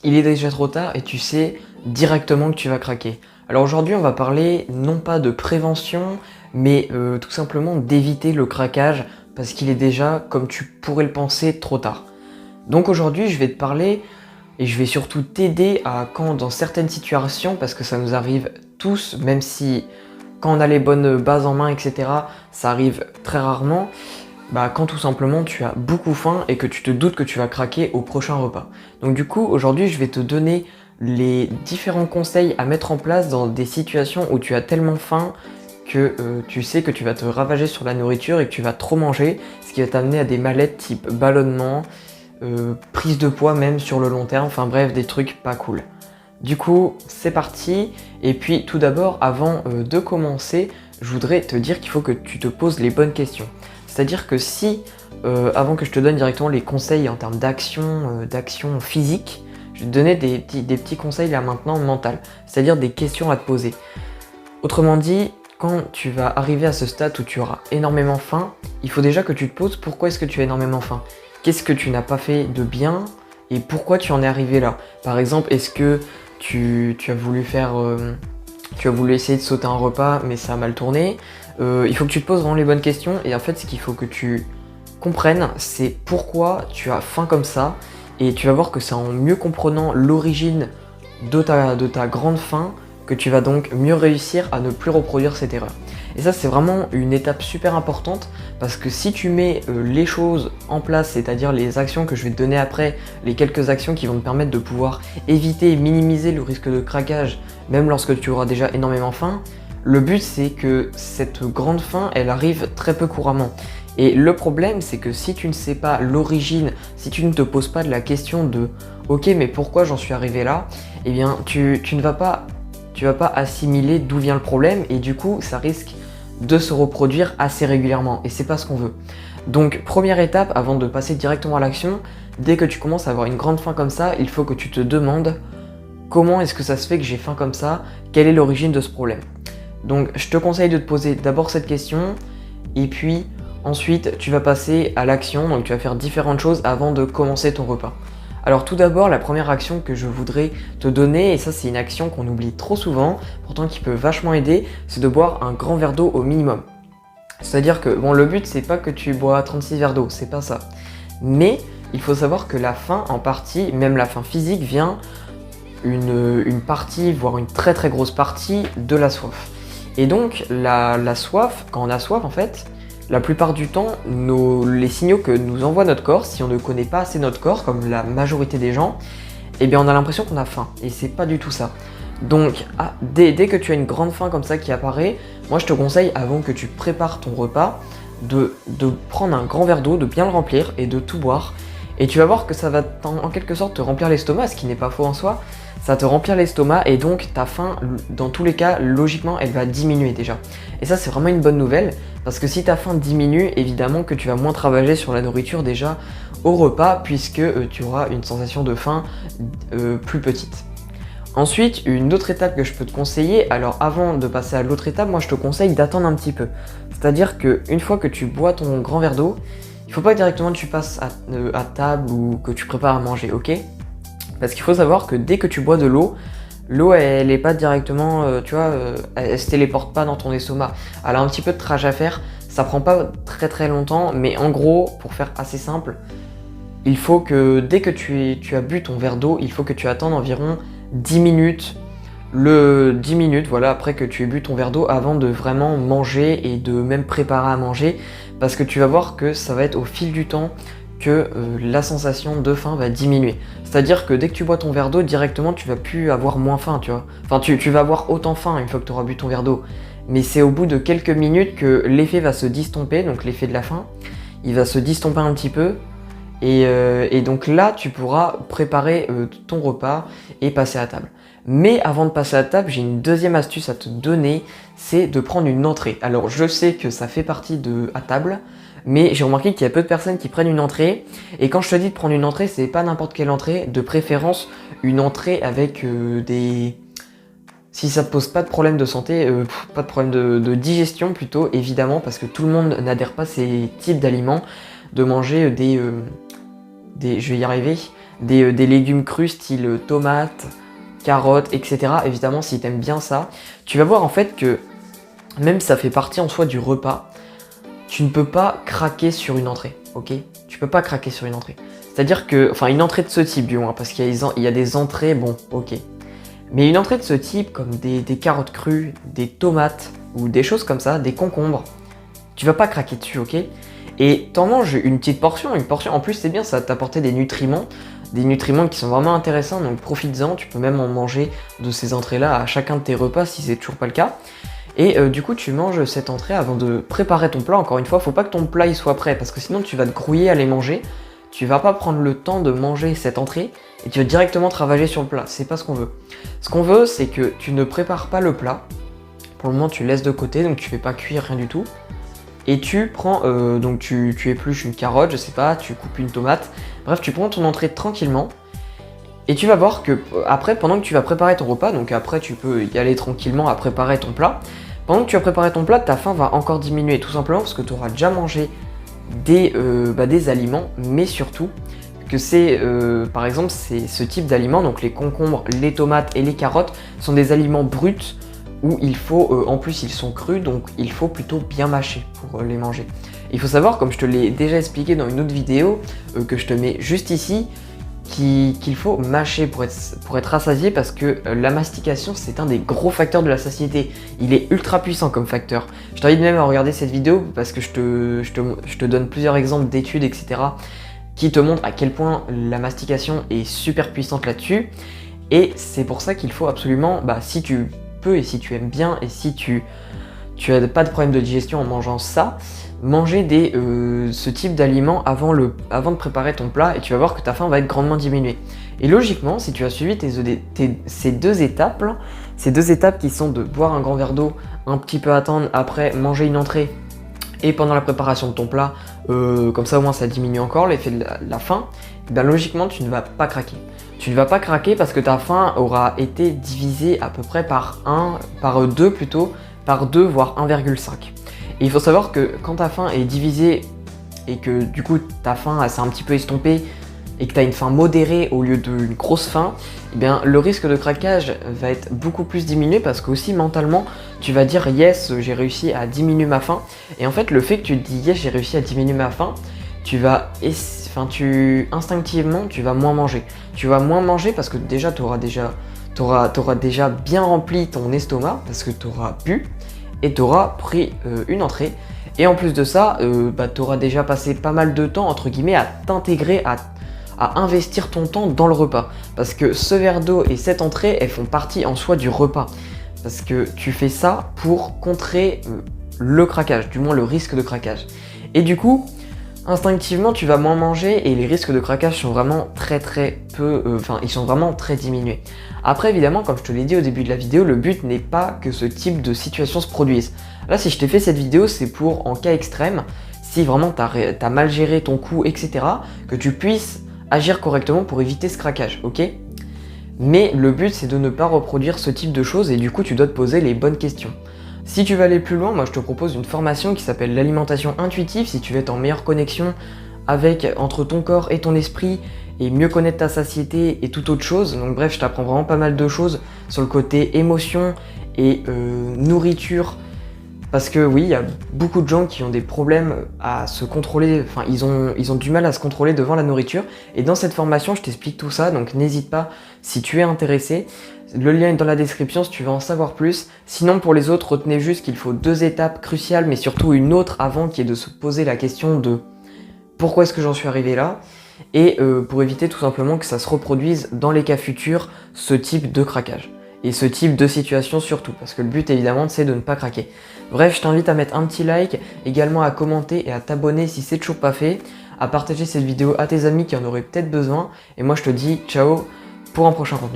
il est déjà trop tard et tu sais directement que tu vas craquer. Alors aujourd'hui, on va parler non pas de prévention, mais tout simplement d'éviter le craquage parce qu'il est déjà, comme tu pourrais le penser, trop tard. Donc aujourd'hui, je vais te parler et je vais surtout t'aider à quand dans certaines situations, parce que ça nous arrive tous, même si quand on a les bonnes bases en main, etc., ça arrive très rarement, bah, quand tout simplement tu as beaucoup faim et que tu te doutes que tu vas craquer au prochain repas. Donc du coup, aujourd'hui, je vais te donner les différents conseils à mettre en place dans des situations où tu as tellement faim que tu sais que tu vas te ravager sur la nourriture et que tu vas trop manger, ce qui va t'amener à des malaises type ballonnement, prise de poids même sur le long terme, enfin bref, des trucs pas cool. Du coup, c'est parti. Et puis tout d'abord, avant de commencer, je voudrais te dire qu'il faut que tu te poses les bonnes questions. C'est-à-dire que si, avant que je te donne directement les conseils en termes d'action physique, je vais te donner des petits conseils là maintenant mental, c'est-à-dire des questions à te poser. Autrement dit, quand tu vas arriver à ce stade où tu auras énormément faim, il faut déjà que tu te poses pourquoi est-ce que tu as énormément faim. Qu'est-ce que tu n'as pas fait de bien et pourquoi tu en es arrivé là. Par exemple, est-ce que tu as voulu tu as voulu essayer de sauter un repas mais ça a mal tourné. Il faut que tu te poses vraiment les bonnes questions et en fait ce qu'il faut que tu comprennes c'est pourquoi tu as faim comme ça et tu vas voir que c'est en mieux comprenant l'origine de ta grande faim que tu vas donc mieux réussir à ne plus reproduire cette erreur. Et ça c'est vraiment une étape super importante parce que si tu mets les choses en place, c'est-à-dire les actions que je vais te donner après, les quelques actions qui vont te permettre de pouvoir éviter et minimiser le risque de craquage même lorsque tu auras déjà énormément faim, le but c'est que cette grande faim elle arrive très peu couramment. Et le problème c'est que si tu ne sais pas l'origine, si tu ne te poses pas de la question de ok mais pourquoi j'en suis arrivé là, eh bien tu ne vas pas assimiler d'où vient le problème et du coup ça risque de se reproduire assez régulièrement et c'est pas ce qu'on veut. Donc première étape avant de passer directement à l'action, dès que tu commences à avoir une grande faim comme ça, il faut que tu te demandes comment est-ce que ça se fait que j'ai faim comme ça, quelle est l'origine de ce problème. Donc je te conseille de te poser d'abord cette question et puis ensuite tu vas passer à l'action, donc tu vas faire différentes choses avant de commencer ton repas. Alors tout d'abord, la première action que je voudrais te donner, et ça c'est une action qu'on oublie trop souvent, pourtant qui peut vachement aider, c'est de boire un grand verre d'eau au minimum. C'est-à-dire que, bon, le but c'est pas que tu bois 36 verres d'eau, c'est pas ça. Mais il faut savoir que la faim en partie, même la faim physique, vient une partie, voire une très très grosse partie de la soif. Et donc la soif, quand on a soif en fait, la plupart du temps, les signaux que nous envoie notre corps, si on ne connaît pas assez notre corps, comme la majorité des gens, eh bien on a l'impression qu'on a faim, et c'est pas du tout ça. Donc dès que tu as une grande faim comme ça qui apparaît, moi je te conseille, avant que tu prépares ton repas, de prendre un grand verre d'eau, de bien le remplir et de tout boire. Et tu vas voir que ça va en quelque sorte te remplir l'estomac, ce qui n'est pas faux en soi. Ça va te remplir l'estomac et donc ta faim, dans tous les cas, logiquement, elle va diminuer déjà. Et ça, c'est vraiment une bonne nouvelle parce que si ta faim diminue, évidemment que tu vas moins travailler sur la nourriture déjà au repas puisque tu auras une sensation de faim plus petite. Ensuite, une autre étape que je peux te conseiller, alors avant de passer à l'autre étape, moi je te conseille d'attendre un petit peu. C'est-à-dire qu'une fois que tu bois ton grand verre d'eau, il ne faut pas directement que tu passes à table ou que tu prépares à manger, ok? Parce qu'il faut savoir que dès que tu bois de l'eau, l'eau elle n'est pas directement, elle se téléporte pas dans ton estomac. Elle a un petit peu de trajet à faire, ça prend pas très très longtemps, mais en gros, pour faire assez simple, il faut que dès que tu as bu ton verre d'eau, il faut que tu attendes environ 10 minutes, 10 minutes, voilà, après que tu aies bu ton verre d'eau, avant de vraiment manger et de même préparer à manger, parce que tu vas voir que ça va être au fil du temps que la sensation de faim va diminuer. C'est-à-dire que dès que tu bois ton verre d'eau, directement tu vas plus avoir moins faim, tu vois. Enfin, tu vas avoir autant faim une fois que tu auras bu ton verre d'eau. Mais c'est au bout de quelques minutes que l'effet va se distomper, donc l'effet de la faim, il va se distomper un petit peu. Et donc là, tu pourras préparer ton repas et passer à table. Mais avant de passer à table, j'ai une deuxième astuce à te donner, c'est de prendre une entrée. Alors je sais que ça fait partie de à table, mais j'ai remarqué qu'il y a peu de personnes qui prennent une entrée. Et quand je te dis de prendre une entrée, c'est pas n'importe quelle entrée, de préférence une entrée avec des... Si ça te pose pas de problème de santé, pas de problème de digestion plutôt, évidemment, parce que tout le monde n'adhère pas à ces types d'aliments, de manger je vais y arriver, des légumes crus style tomates, carottes, etc. Évidemment, si t'aimes bien ça, tu vas voir en fait que même si ça fait partie en soi du repas, tu ne peux pas craquer sur une entrée, ok? Tu peux pas craquer sur une entrée. C'est-à-dire que, enfin une entrée de ce type du moins, parce qu'il y a des entrées, bon, ok. Mais une entrée de ce type, comme des carottes crues, des tomates, ou des choses comme ça, des concombres, tu vas pas craquer dessus, ok? Et t'en manges une petite portion, en plus c'est bien, ça va t'apporter des nutriments qui sont vraiment intéressants, donc profites-en, tu peux même en manger de ces entrées-là à chacun de tes repas si c'est toujours pas le cas. Et du coup tu manges cette entrée avant de préparer ton plat, encore une fois, faut pas que ton plat il soit prêt, parce que sinon tu vas te grouiller à les manger, tu vas pas prendre le temps de manger cette entrée, et tu vas directement travailler sur le plat, c'est pas ce qu'on veut. Ce qu'on veut c'est que tu ne prépares pas le plat, pour le moment tu laisses de côté, donc tu fais pas cuire rien du tout, et tu prends, donc tu épluches une carotte, je sais pas, tu coupes une tomate, bref tu prends ton entrée tranquillement, et tu vas voir que après, pendant que tu vas préparer ton repas, donc après tu peux y aller tranquillement à préparer ton plat, pendant que tu as préparé ton plat, ta faim va encore diminuer, tout simplement parce que tu auras déjà mangé des aliments, mais surtout que c'est, par exemple, c'est ce type d'aliments, donc les concombres, les tomates et les carottes, sont des aliments bruts, où il faut, en plus ils sont crus, donc il faut plutôt bien mâcher pour les manger. Il faut savoir, comme je te l'ai déjà expliqué dans une autre vidéo, que je te mets juste ici, qu'il faut mâcher pour être rassasié, parce que la mastication c'est un des gros facteurs de la satiété. Il est ultra puissant comme facteur. Je t'invite même à regarder cette vidéo parce que je te donne plusieurs exemples d'études, etc. qui te montrent à quel point la mastication est super puissante là-dessus. Et c'est pour ça qu'il faut absolument, si tu peux et si tu aimes bien et si tu as pas de problème de digestion en mangeant ça, manger ce type d'aliments avant de préparer ton plat, et tu vas voir que ta faim va être grandement diminuée. Et logiquement, si tu as suivi ces deux étapes qui sont de boire un grand verre d'eau, un petit peu attendre, après manger une entrée, et pendant la préparation de ton plat, comme ça au moins ça diminue encore l'effet de la faim, ben logiquement tu ne vas pas craquer. Tu ne vas pas craquer parce que ta faim aura été divisée à peu près par 2 voire 1,5. Et il faut savoir que quand ta faim est divisée et que du coup ta faim s'est un petit peu estompée et que tu as une faim modérée au lieu d'une grosse faim, eh bien, le risque de craquage va être beaucoup plus diminué, parce que aussi mentalement tu vas dire yes, j'ai réussi à diminuer ma faim. Et en fait le fait que tu te dis yes, j'ai réussi à diminuer ma faim, instinctivement tu vas moins manger. Tu vas moins manger parce que déjà tu auras déjà bien rempli ton estomac, parce que tu auras bu et tu auras pris une entrée. Et en plus de ça, tu auras déjà passé pas mal de temps entre guillemets à t'intégrer, à investir ton temps dans le repas. Parce que ce verre d'eau et cette entrée, elles font partie en soi du repas. Parce que tu fais ça pour contrer le craquage, du moins le risque de craquage. Et du coup, instinctivement, tu vas moins manger et les risques de craquage sont vraiment ils sont vraiment très diminués. Après, évidemment, comme je te l'ai dit au début de la vidéo, le but n'est pas que ce type de situation se produise. Là, si je t'ai fait cette vidéo, c'est pour, en cas extrême, si vraiment t'as mal géré ton coup, etc., que tu puisses agir correctement pour éviter ce craquage, ok? Mais le but, c'est de ne pas reproduire ce type de choses, et du coup, tu dois te poser les bonnes questions. Si tu veux aller plus loin, moi je te propose une formation qui s'appelle l'alimentation intuitive, si tu veux être en meilleure connexion entre ton corps et ton esprit, et mieux connaître ta satiété et toute autre chose. Donc bref, je t'apprends vraiment pas mal de choses sur le côté émotion et nourriture, parce que oui, il y a beaucoup de gens qui ont des problèmes à se contrôler, enfin ils ont du mal à se contrôler devant la nourriture, et dans cette formation je t'explique tout ça, donc n'hésite pas si tu es intéressé. Le lien est dans la description si tu veux en savoir plus. Sinon, pour les autres, retenez juste qu'il faut 2 étapes cruciales, mais surtout une autre avant, qui est de se poser la question de pourquoi est-ce que j'en suis arrivé là, et pour éviter tout simplement que ça se reproduise dans les cas futurs, ce type de craquage. Et ce type de situation surtout, parce que le but évidemment c'est de ne pas craquer. Bref, je t'invite à mettre un petit like, également à commenter et à t'abonner si c'est toujours pas fait, à partager cette vidéo à tes amis qui en auraient peut-être besoin, et moi je te dis ciao pour un prochain contenu.